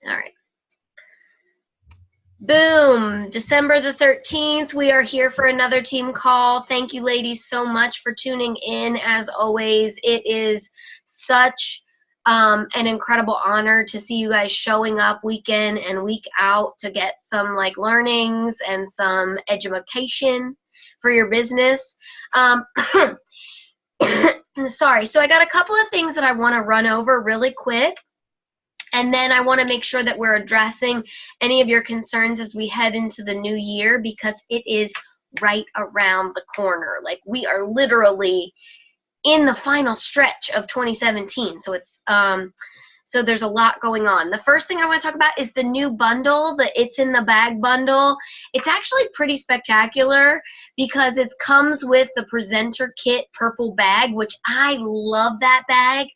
All right. Boom. December the 13th, we are here for another team call. Thank you, ladies, so much for tuning in. As always, it is such an incredible honor to see you guys showing up week in and week out to get some like learnings and some education for your business. Sorry. So I got a couple of things that I want to run over really quick. And then I want to make sure that we're addressing any of your concerns as we head into the new year, because it is right around the corner. Like, we are literally in the final stretch of 2017. So it's so there's a lot going on. The first thing I want to talk about is the new bundle, the It's in the Bag bundle. It's actually pretty spectacular because it comes with the presenter kit purple bag, which I love that bag.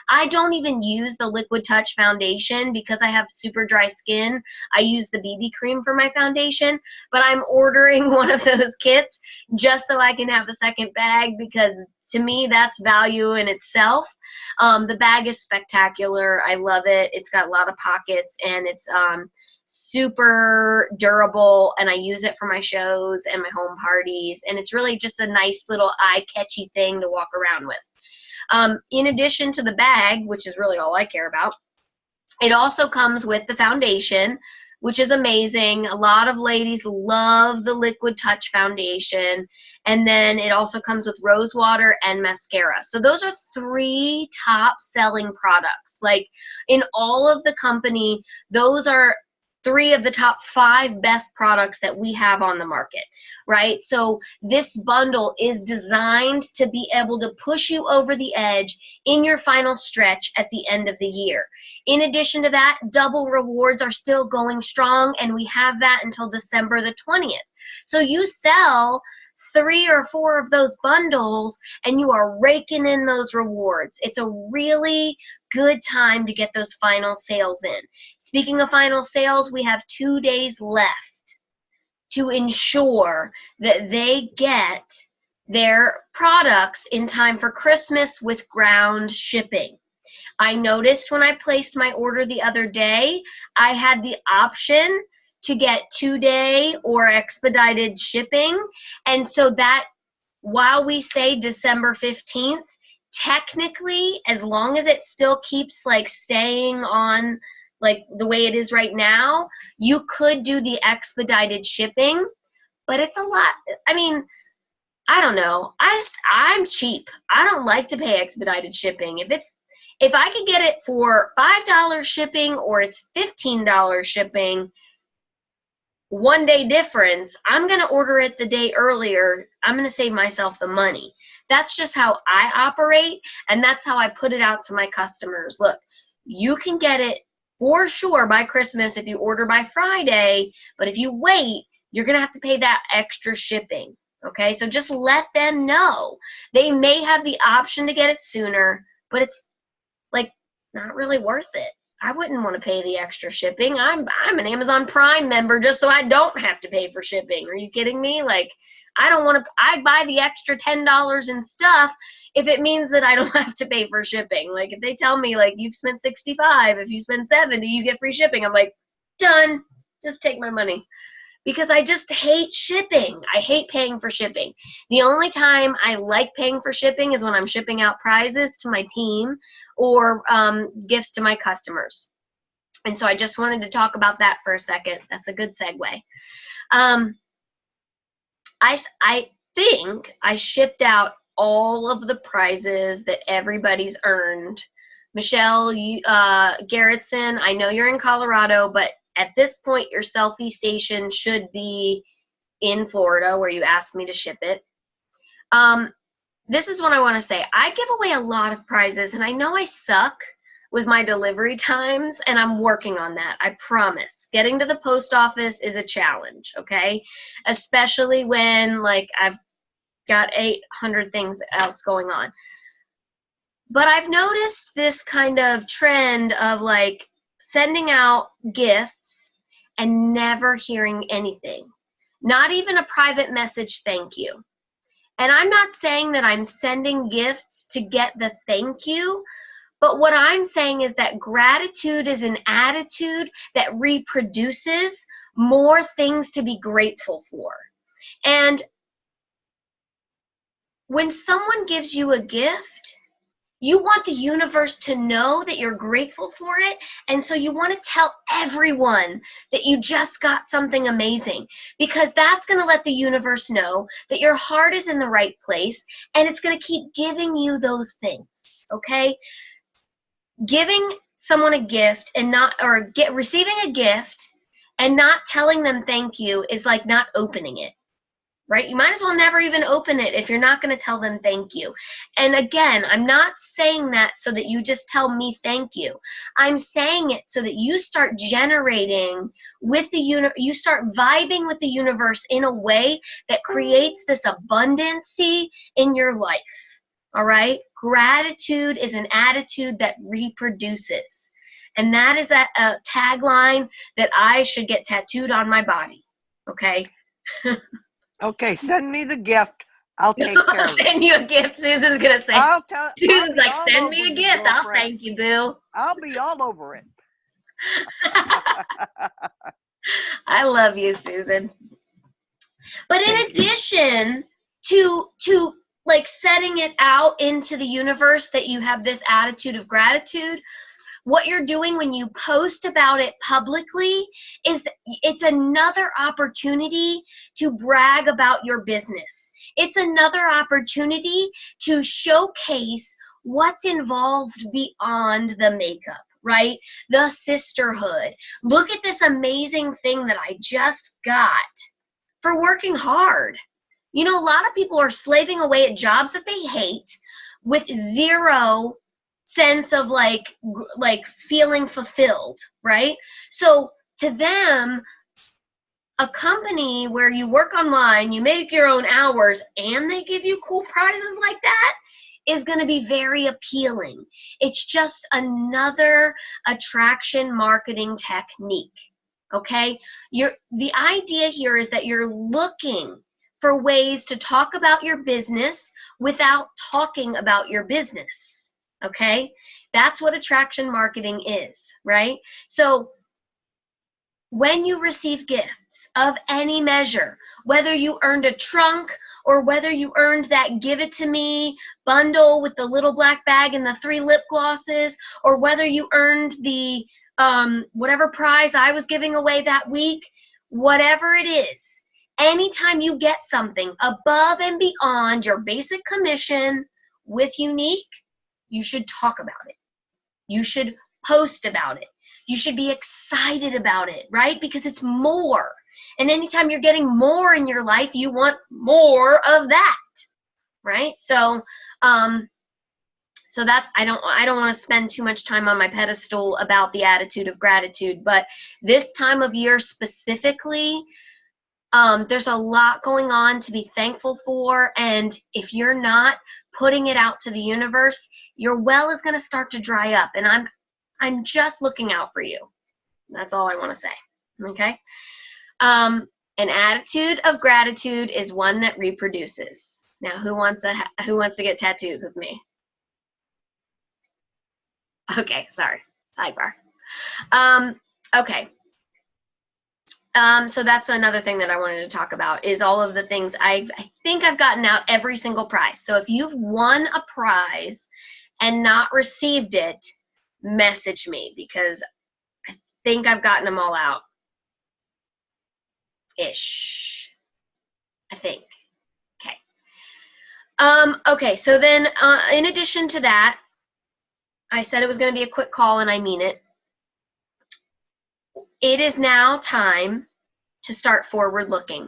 I don't even use the Liquid Touch foundation because I have super dry skin. I use the BB cream for my foundation, but I'm ordering one of those kits just so I can have a second bag, because to me, that's value in itself. The bag is spectacular. I love it. It's got a lot of pockets, and it's super durable, and I use it for my shows and my home parties, and it's really just a nice little eye-catchy thing to walk around with. In addition to the bag, which is really all I care about, it also comes with the foundation, which is amazing. A lot of ladies love the Liquid Touch foundation. And then it also comes with rose water and mascara. So those are 3 top selling products. Like, in all of the company, those are 3 of the top 5 best products that we have on the market, right? So this bundle is designed to be able to push you over the edge in your final stretch at the end of the year. In addition to that, double rewards are still going strong, and we have that until December the 20th. So you sell 3 or 4 of those bundles and you are raking in those rewards. It's a really good time to get those final sales in. Speaking of final sales, we have 2 days left to ensure that they get their products in time for Christmas with ground shipping. I noticed when I placed my order the other day, I had the option to get 2-day or expedited shipping. And so that, while we say December 15th, technically, as long as it still keeps like staying on like the way it is right now, you could do the expedited shipping, but it's a lot. I mean, I don't know. I'm cheap. I don't like to pay expedited shipping. If I could get it for $5 shipping or it's $15 shipping, 1 day difference, I'm going to order it the day earlier. I'm going to save myself the money. That's just how I operate, and that's how I put it out to my customers. Look, you can get it for sure by Christmas if you order by Friday, but if you wait, you're going to have to pay that extra shipping. Okay, so just let them know. They may have the option to get it sooner, but it's like not really worth it. I wouldn't want to pay the extra shipping. I'm an Amazon Prime member just so I don't have to pay for shipping. Are you kidding me? Like, I don't want to. I buy the extra $10 in stuff if it means that I don't have to pay for shipping. Like, if they tell me like you've spent $65, if you spend $70, you get free shipping. I'm like, done. Just take my money. Because I just hate shipping. I hate paying for shipping. The only time I like paying for shipping is when I'm shipping out prizes to my team or gifts to my customers. And so I just wanted to talk about that for a second. That's a good segue. I think I shipped out all of the prizes that everybody's earned. Michelle Garrettson, I know you're in Colorado, but at this point, your selfie station should be in Florida where you asked me to ship it. This is what I want to say. I give away a lot of prizes, and I know I suck with my delivery times, and I'm working on that. I promise. Getting to the post office is a challenge, okay? Especially when, like, I've got 800 things else going on. But I've noticed this kind of trend of, like, sending out gifts and never hearing anything. Not even a private message thank you. And I'm not saying that I'm sending gifts to get the thank you, But what I'm saying is that gratitude is an attitude that reproduces more things to be grateful for. And when someone gives you a gift, you want the universe to know that you're grateful for it. And so you want to tell everyone that you just got something amazing, because that's going to let the universe know that your heart is in the right place, and it's going to keep giving you those things. Okay? Giving someone a gift and receiving a gift and not telling them thank you is like not opening it. Right? You might as well never even open it if you're not going to tell them thank you. And again, I'm not saying that so that you just tell me thank you. I'm saying it so that you start generating with you start vibing with the universe in a way that creates this abundancy in your life. All right? Gratitude is an attitude that reproduces. And that is a tagline that I should get tattooed on my body. Okay? Okay, send me the gift. I'll take care of it. I'll send you a gift. Susan's going to say. Susan's like, send me a gift. I'll thank you, Boo. I'll be all over it. I love you, Susan. But in addition to like setting it out into the universe that you have this attitude of gratitude, what you're doing when you post about it publicly is it's another opportunity to brag about your business. It's another opportunity to showcase what's involved beyond the makeup, right? The sisterhood. Look at this amazing thing that I just got for working hard. You know, a lot of people are slaving away at jobs that they hate with zero sense of like feeling fulfilled, right? So to them, a company where you work online, you make your own hours, and they give you cool prizes like that is going to be very appealing. It's just another attraction marketing technique, okay? The idea here is that you're looking for ways to talk about your business without talking about your business. Okay, that's what attraction marketing is, right? So when you receive gifts of any measure, whether you earned a trunk or whether you earned that Give It To Me bundle with the little black bag and the 3 lip glosses, or whether you earned the whatever prize I was giving away that week, whatever it is, anytime you get something above and beyond your basic commission with Younique, you should talk about it. You should post about it. You should be excited about it, right? Because it's more. And anytime you're getting more in your life, you want more of that, right? So, that's, I don't want to spend too much time on my pedestal about the attitude of gratitude, but this time of year specifically, there's a lot going on to be thankful for, and if you're not putting it out to the universe, your well is going to start to dry up, and I'm just looking out for you. That's all I want to say. Okay? An attitude of gratitude is one that reproduces. Now, who wants to get tattoos with me? Okay, sorry. Sidebar. Okay. So that's another thing that I wanted to talk about is all of the things I think I've gotten out every single prize. So if you've won a prize and not received it, message me because I think I've gotten them all out. Ish. I think. Okay. Okay, so then in addition to that, I said it was going to be a quick call, and I mean it. It is now time to start forward looking.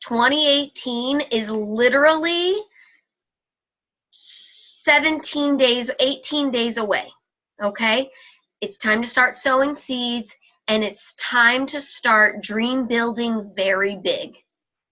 2018 is literally 17 days, 18 days away, okay? It's time to start sowing seeds, and it's time to start dream building very big,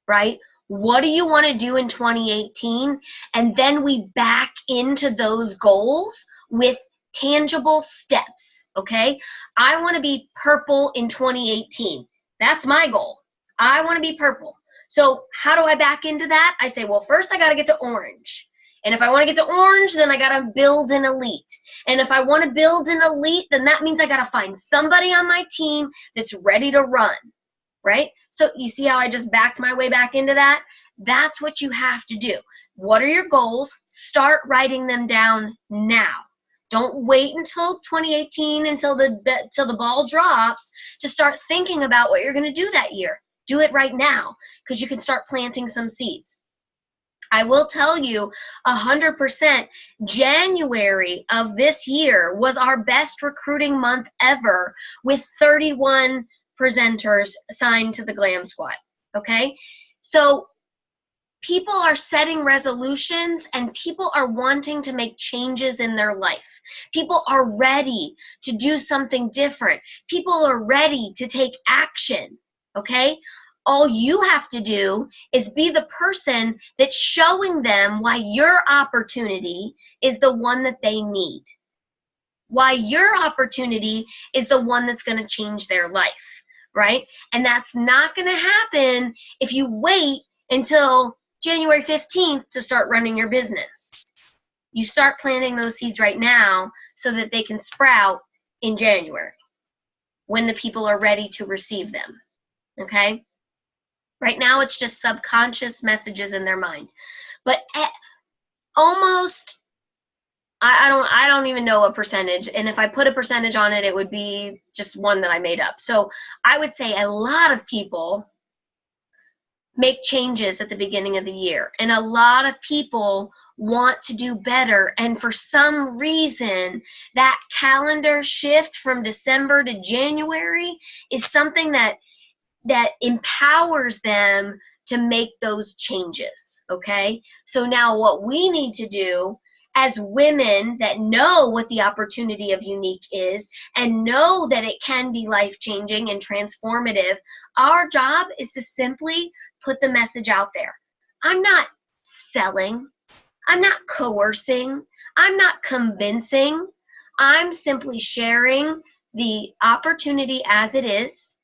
right? What do you want to do in 2018? And then we back into those goals with tangible steps, okay? I want to be purple in 2018. That's my goal. I want to be purple. So how do I back into that? I say, well, first I got to get to orange. And if I want to get to orange, then I got to build an elite. And if I want to build an elite, then that means I got to find somebody on my team that's ready to run, right? So you see how I just backed my way back into that? That's what you have to do. What are your goals? Start writing them down now. Don't wait until 2018, until the ball drops to start thinking about what you're going to do that year. Do it right now, because you can start planting some seeds. I will tell you 100%, January of this year was our best recruiting month ever, with 31 presenters signed to the Glam Squad, okay? So people are setting resolutions, and people are wanting to make changes in their life. People are ready to do something different. People are ready to take action, okay? All you have to do is be the person that's showing them why your opportunity is the one that they need, why your opportunity is the one that's going to change their life, right? And that's not going to happen if you wait until January 15th to start running your business. You start planting those seeds right now so that they can sprout in January when the people are ready to receive them, okay? Right now it's just subconscious messages in their mind. But almost, I don't even know a percentage, and if I put a percentage on it, it would be just one that I made up. So I would say a lot of people make changes at the beginning of the year, and a lot of people want to do better, and for some reason that calendar shift from December to January is something that empowers them to make those changes, okay? So now what we need to do as women that know what the opportunity of Younique is and know that it can be life-changing and transformative, our job is to simply put the message out there. I'm not selling. I'm not coercing. I'm not convincing. I'm simply sharing the opportunity as it is,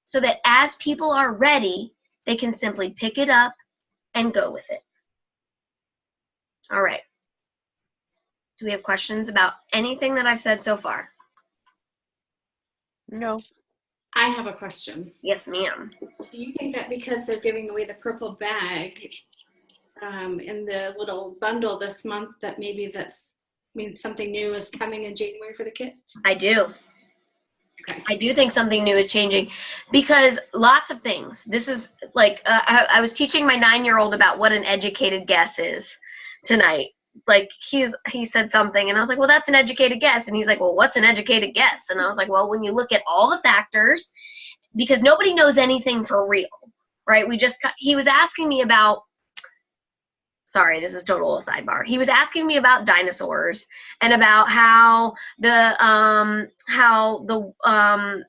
so that as people are ready, they can simply pick it up and go with it. All right. Do we have questions about anything that I've said so far? No. I have a question. Yes, ma'am. Do you think that because they're giving away the purple bag in the little bundle this month, that maybe that's means something new is coming in January for the kids? I do. Okay. I do think something new is changing, because lots of things. This is like, I was teaching my 9-year-old about what an educated guess is tonight. Like he said something, and I was like, well, that's an educated guess. And he's like, well, what's an educated guess? And I was like, well, when you look at all the factors, because nobody knows anything for real, right? He was asking me about, sorry, this is total sidebar. He was asking me about dinosaurs and about how the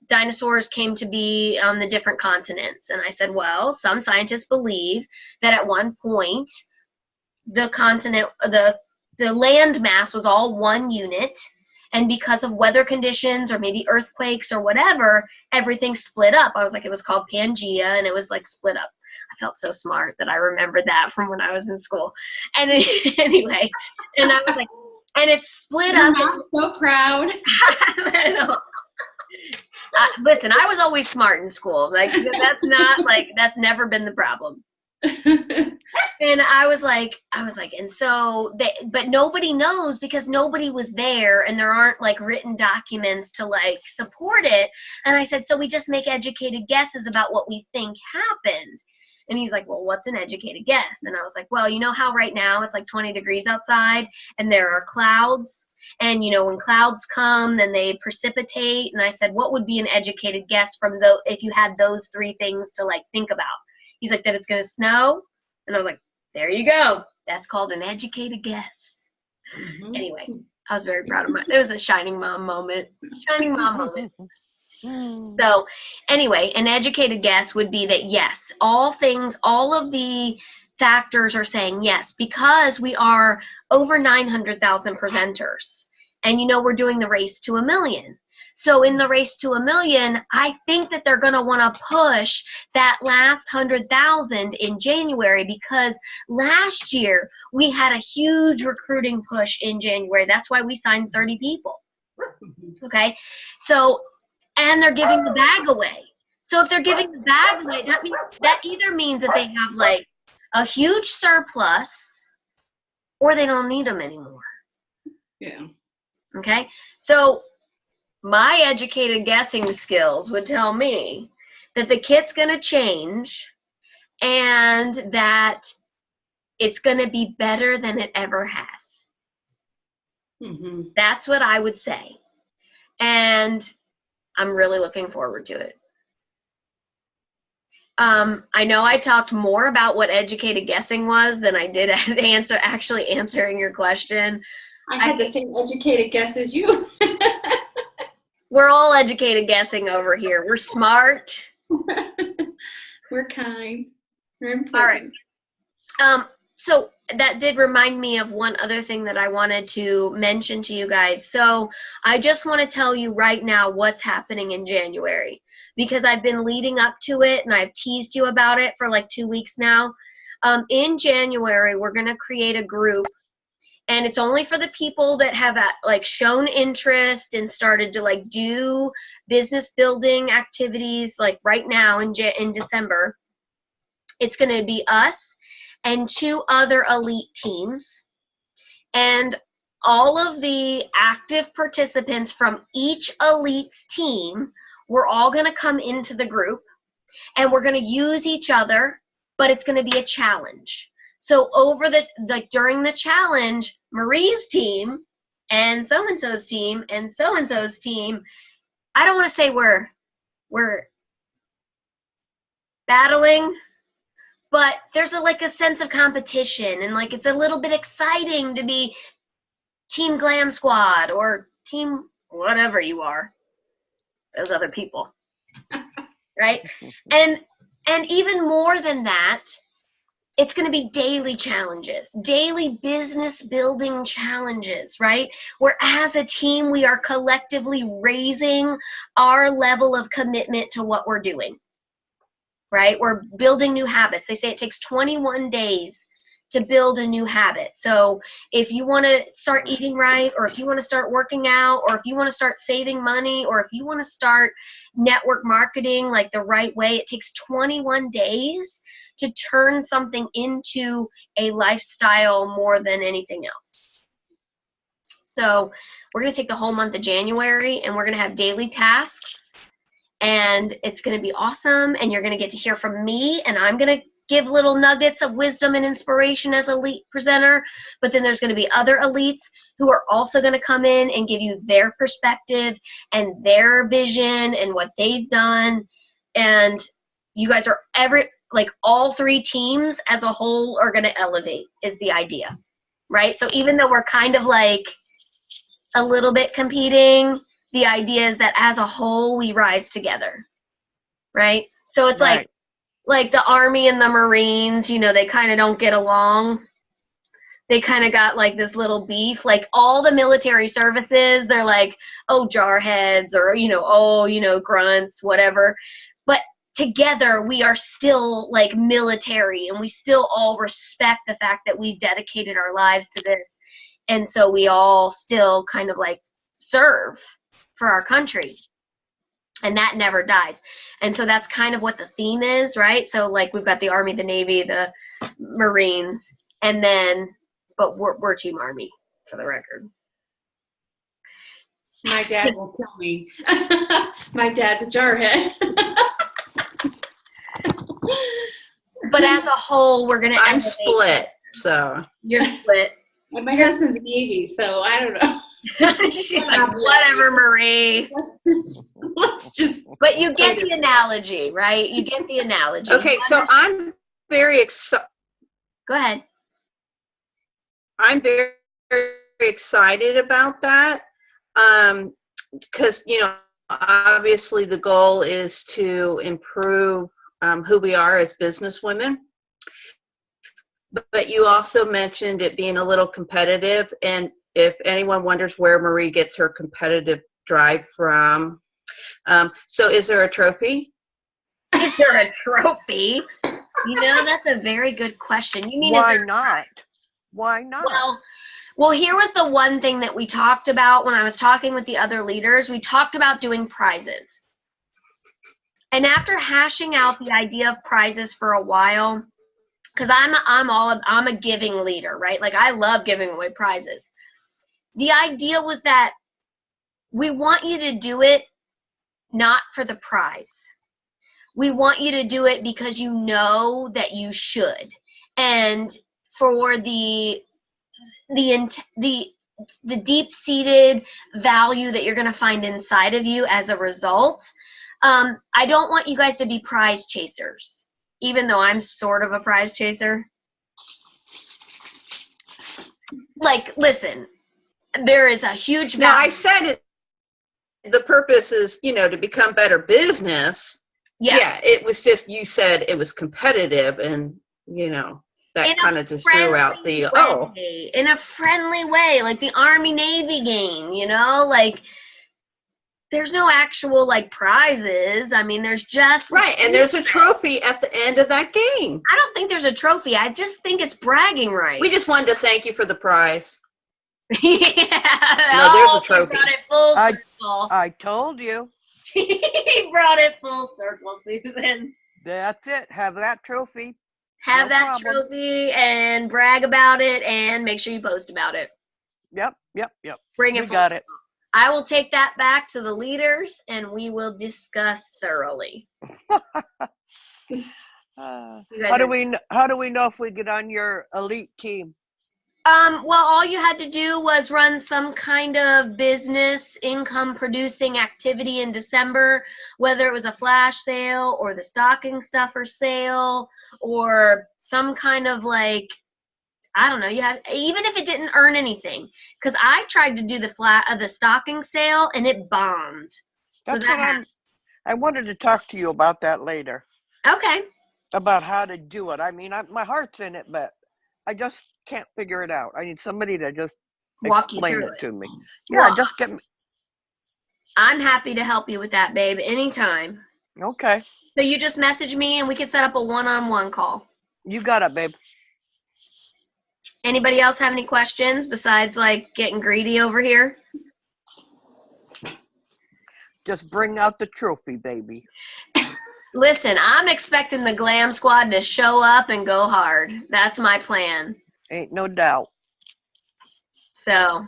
dinosaurs came to be on the different continents. And I said, well, some scientists believe that at one point the continent, the land mass was all one unit, and because of weather conditions or maybe earthquakes or whatever, everything split up. I was like, it was called Pangea, and it was like split up. I felt so smart that I remembered that from when I was in school. And anyway, and I was like, and it split up. I'm so proud. I know. Listen, I was always smart in school. Like, that's never been the problem. And I was like, and so but nobody knows, because nobody was there, and there aren't like written documents to like support it. And I said, so we just make educated guesses about what we think happened. And he's like, well, what's an educated guess? And I was like, well, you know how right now it's like 20 degrees outside and there are clouds, and you know, when clouds come, then they precipitate. And I said, what would be an educated guess from if you had those 3 things to like think about? He's like, that it's going to snow. And I was like, there you go. That's called an educated guess. Mm-hmm. Anyway, I was very proud of it was a shining mom moment. Shining mom moment. So anyway, an educated guess would be that yes, all of the factors are saying yes, because we are over 900,000 presenters. And you know, we're doing the race to 1 million. So in the Race to a Million, I think that they're going to want to push that last 100,000 in January, because last year we had a huge recruiting push in January. That's why we signed 30 people. Okay. So, and they're giving the bag away. So if they're giving the bag away, that either means that they have like a huge surplus or they don't need them anymore. Yeah. Okay. So my educated guessing skills would tell me that the kit's going to change and that it's going to be better than it ever has. Mm-hmm. That's what I would say. And I'm really looking forward to it. I know I talked more about what educated guessing was than I did actually answering your question. I had the same educated guess as you. We're all educated guessing over here. We're smart. We're kind. We're important. All right. So that did remind me of one other thing that I wanted to mention to you guys. So I just want to tell you right now what's happening in January, because I've been leading up to it and I've teased you about it for like 2 weeks now. In January, we're going to create a group, and it's only for the people that have like shown interest and started to like do business building activities like right now in December. It's going to be us and 2 other elite teams. And all of the active participants from each elite's team, we're all going to come into the group and we're going to use each other, but it's going to be a challenge. So during the challenge, Marie's team and so-and-so's team and so-and-so's team, I don't want to say we're battling, but there's a sense of competition, and like it's a little bit exciting to be Team Glam Squad or Team whatever you are, those other people, right? And even more than that, it's going to be daily challenges, daily business building challenges, right? Where as a team, we are collectively raising our level of commitment to what we're doing, right? We're building new habits. They say it takes 21 days to build a new habit. So if you want to start eating right, or if you want to start working out, or if you want to start saving money, or if you want to start network marketing like the right way, it takes 21 days to turn something into a lifestyle more than anything else. So we're going to take the whole month of January and we're going to have daily tasks, and it's going to be awesome. And you're going to get to hear from me, and I'm going to give little nuggets of wisdom and inspiration as a lead presenter, but then there's going to be other elites who are also going to come in and give you their perspective and their vision and what they've done. And you guys are all 3 teams as a whole are going to elevate is the idea, right? So even though we're kind of like a little bit competing, the idea is that as a whole we rise together, right? So it's Right. like the Army and the Marines, they kind of don't get along. They kind of got like this little beef. Like all the military services, they're like, oh, jarheads, or, grunts, whatever. But together we are still like military, and we still all respect the fact that we dedicated our lives to this. And so we all still kind of like serve for our country. And that never dies. And so that's kind of what the theme is, right? So like we've got the Army, the Navy, the Marines, and then, but we're Team Army, for the record. My dad will kill me. My dad's a jarhead. But as a whole, we're going to I'm split, so. You're split. And my husband's Navy, so I don't know. She's like, whatever, Marie. Let's just. But you get the analogy, right? You get the analogy. Okay, so I'm very excited. Go ahead. I'm very, very excited about that because, obviously the goal is to improve who we are as business women. But you also mentioned it being a little competitive, and if anyone wonders where Marie gets her competitive drive from. So is there a trophy? Is there a trophy? You know, that's a very good question. You mean, is Why there- not? Why not? Well, here was the one thing that we talked about when I was talking with the other leaders. We talked about doing prizes. And after hashing out the idea of prizes for a while, because I'm a giving leader, right? Like, I love giving away prizes. The idea was that we want you to do it not for the prize. We want you to do it because you know that you should. And for the deep-seated value that you're going to find inside of you as a result. I don't want you guys to be prize chasers, even though I'm sort of a prize chaser. Like, listen, there is a huge Now, value. I said it, the purpose is, to become better business. Yeah, it was just, you said it was competitive, and, that kind of just drew out the, in a friendly way, like the Army-Navy game, like, there's no actual, like, prizes. I mean, there's just... Right, and there's a trophy at the end of that game. I don't think there's a trophy. I just think it's bragging rights. We just wanted to thank you for the prize. Yeah. No, there's a trophy. She brought it full circle. I told you. She brought it full circle, Susan. That's it. Have that trophy. Have No that problem. trophy and brag about it and make sure you post about it. Yep. Bring it We full got it. I will take that back to the leaders and we will discuss thoroughly. You guys How do are- we know if we get on your elite team? Well, all you had to do was run some kind of business income producing activity in December, whether it was a flash sale or the stocking stuffer sale or some kind of, like, I don't know, even if it didn't earn anything, because I tried to do the stocking sale and it bombed. That's that what I wanted to talk to you about that later, Okay. about how to do it. I mean, my heart's in it, but I just can't figure it out. I need somebody to just Walk you explain through it to me. Well- Yeah, just get me. I'm happy to help you with that, babe, anytime. Okay, So you just message me and we can set up a one-on-one call. you got it, babe. Anybody else have any questions besides, like, getting greedy over here? Just bring out the trophy, baby. Listen, I'm expecting the Glam Squad to show up and go hard. That's my plan. Ain't no doubt. So,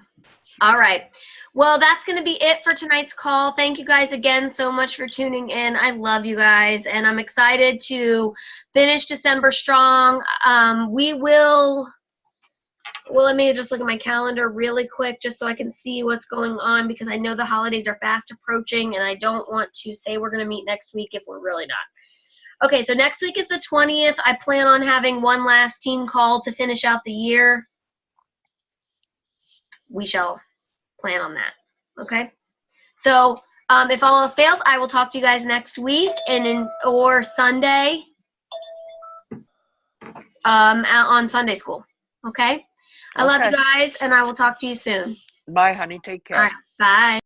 all right. Well, that's going to be it for tonight's call. Thank you guys again so much for tuning in. I love you guys, and I'm excited to finish December strong. Well, let me just look at my calendar really quick just so I can see what's going on, because I know the holidays are fast approaching and I don't want to say we're going to meet next week if we're really not. Okay, so next week is the 20th. I plan on having one last team call to finish out the year. We shall plan on that. Okay? So if all else fails, I will talk to you guys next week or Sunday on Sunday school. Okay? I love you Okay. guys, and I will talk to you soon. Bye, honey. Take care. All right. Bye.